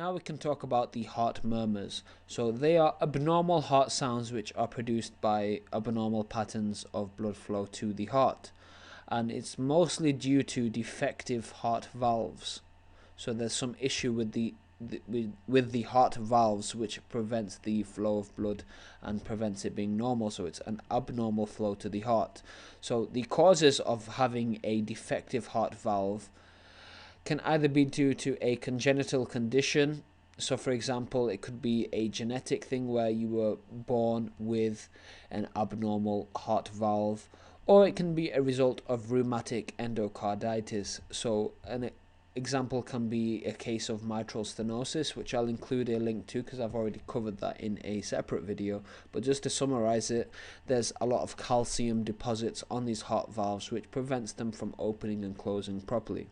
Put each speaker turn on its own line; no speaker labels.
Now we can talk about the heart murmurs. So they are abnormal heart sounds which are produced by abnormal patterns of blood flow to the heart. And it's mostly due to defective heart valves. So there's some issue with the heart valves which prevents the flow of blood and prevents it being normal, so it's an abnormal flow to the heart. So the causes of having a defective heart valve can either be due to a congenital condition. So for example, it could be a genetic thing where you were born with an abnormal heart valve, or it can be a result of rheumatic endocarditis. So an example can be a case of mitral stenosis, which I'll include a link to because I've already covered that in a separate video. But just to summarize it, there's a lot of calcium deposits on these heart valves which prevents them from opening and closing properly.